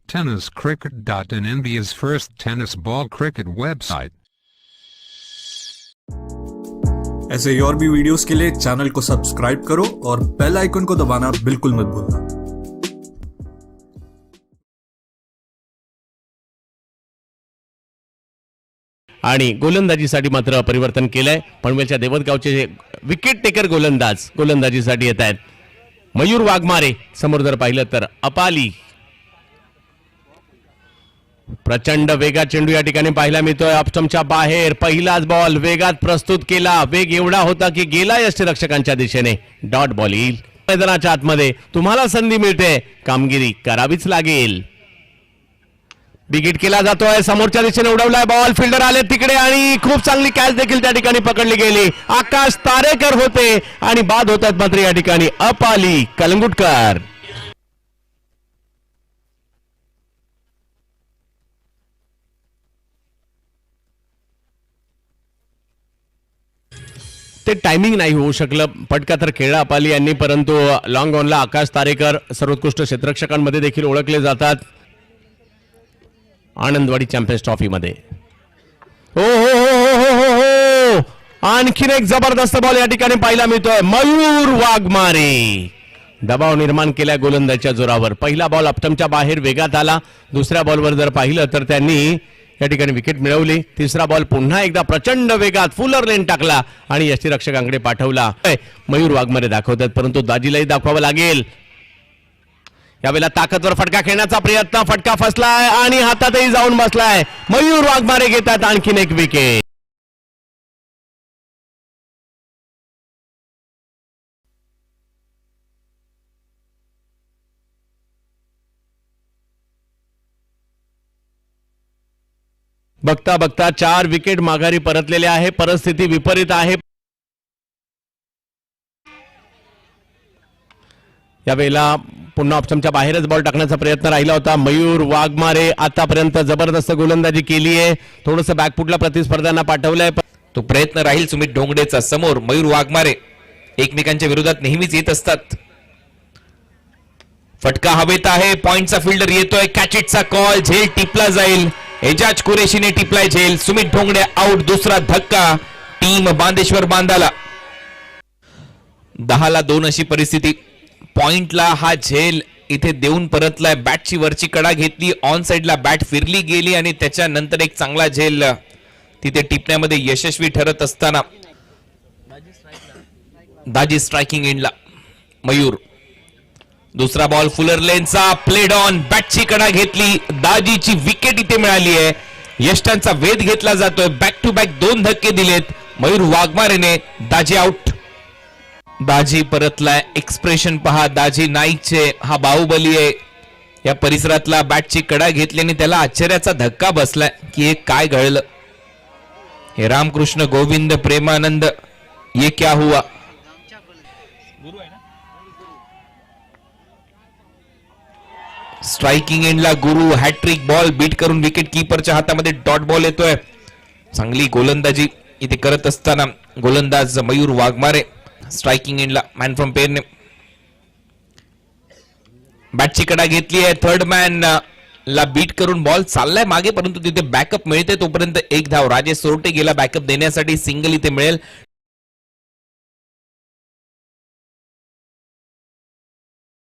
tenniscricket.in, India's first tennis ball cricket website. ऐसे ही और भी वीडियोस के लिए चैनल को सब्सक्राइब करो और बेल आइकन को दबाना बिल्कुल मत भूलना। आणि गोलंदाजीसाठी मात्र परिवर्तन केलंय। पनवेलच्या देवतगावचे विकेट टेकर गोलंदाजीसाठी येत आहेत। मयूर वाघमारे समोर जर पाहिलं तर अपाली, प्रचंड वेगात चेंडू या ठिकाणी पाहायला मिळतोय। ऑफस्टंपच्या बाहेर पहिलाच बॉल वेगात प्रस्तुत केला, वेग एवढा होता की गेला यष्टिरक्षकांच्या दिशेने। डॉट बॉल येईल। मैदानाच्या आतमध्ये तुम्हाला संधी मिळते, कामगिरी करावीच लागेल। विकेट केला जातोय, समोरच्या दिशेने उडवलाय बॉल, फिल्डर आले तिकडे आणि खूप चांगली कॅच देखील त्या ठिकाणी पकडली गेली। आकाश तारेकर होते आणि बाद होतात मात्र या ठिकाणी अपाली कलंगुटकर। ते टायमिंग नाही होऊ शकलं, फटका तर खेळला अपाली यांनी, परंतु लॉंग ऑनला आकाश तारेकर सर्वोत्कृष्ट क्षेत्ररक्षकांमध्ये देखील ओळखले जातात आनंदवाडी चॅम्पियन्स ट्रॉफी मध्ये। हो हो हो हो हो हो, आणखीन एक जबरदस्त बॉल या ठिकाणी पाहायला मिळतोय। मयूर वाघमारे दबाव निर्माण केला गोलंदाजीच्या जोरावर। पहिला बॉल ऑफस्टंपच्या बाहेर वेगात आला, दुसऱ्या बॉलवर जर पाहिलं तर त्यांनी या ठिकाणी विकेट मिळवली। तिसरा बॉल पुन्हा एकदा प्रचंड वेगात फुलर लेन टाकला आणि यष्टिरक्षकांकडे पाठवला। मयूर वाघमारे दाखवतात, परंतु दाजीलाही दाखवावं लागेल। यावेळेला ताकदवर फटका खेळण्याचा प्रयत्न, फटका फसलाय आणि हातातही जाऊन बसलाय। मयूर वाघमारे घेतात आणखीन एक विकेट। बघता बघता 4 विकेट माघारी परतलेले आहे। परिस्थिती विपरीत आहे। यावेळेला पुन्हा ऑप्शनच्या बाहेरच बॉल टाकण्याचा प्रयत्न राहिला होता। मयूर वाघमारे आतापर्यंत जबरदस्त गोलंदाजी केली आहे, थोडस बॅकफुटला प्रतिस्पर्ध्यांना पाठवलंय। तो प्रयत्न राहील सुमित ढोंगडेचा। समोर मयूर वाघमारे एकमेकांच्या विरोधात नेहमीच येत असतात। फटका हवेत आहे, पॉइंटचा फिल्डर येतोय, कॅचिटचा कॉल, झेल टिपला जाईल। एजाज कुरेशीने टिपलाय झेल, सुमित ढोंगडे आउट। दुसरा धक्का टीम बांदेश्वर बांधाला। 10-2 अशी परिस्थिती। पॉइंटला हा झेल इथे देऊन परतलाय, बॅटची वरची कडा घेतली, ऑन साइडला बॅट फिरली गेली आणि त्याच्यानंतर एक चांगला झेल तिथे टिपण्यामध्ये यशस्वी ठरत असताना दाजी स्ट्रायकिंग एंडला मयूर। दुसरा बॉल फुलर लेनचा, प्लेड ऑन, बॅटची कडा घेतली, दाजीची विकेट इथे मिळाली आहे। यष्टांचा वेध घेतला जातोय, बॅक टू बॅक 2 धक्के दिलेत मयूर वाघमारेने। दाजी आउट। दाजी परतलाय, एक्सप्रेशन पहा दाजी नाईकचे। हा बाहुबली आहे या परिसरातला, बॅटची कडा घेतली आणि त्याला आश्चर्याचा धक्का बसलाय की हे काय घडलं। हे रामकृष्ण गोविंद प्रेमानंद, ये क्या हुआ। स्ट्रायकिंग एंडला गुरु, हॅट्रिक बॉल बीट करून विकेट कीपरच्या हातामध्ये डॉट बॉल येतोय। चांगली गोलंदाजी इथे करत असताना गोलंदाज मयूर वाघमारे स्ट्रायकिंग एंडला मॅन फ्रॉम पेरने बॅटची कडा घेतली आहे। थर्ड मॅन ला बीट करून बॉल चाललाय मागे, परंतु तिथे बॅकअप मिळते तोपर्यंत एक धाव। राजेश सोरटे गेला बॅकअप देण्यासाठी, सिंगल इथे मिळेल।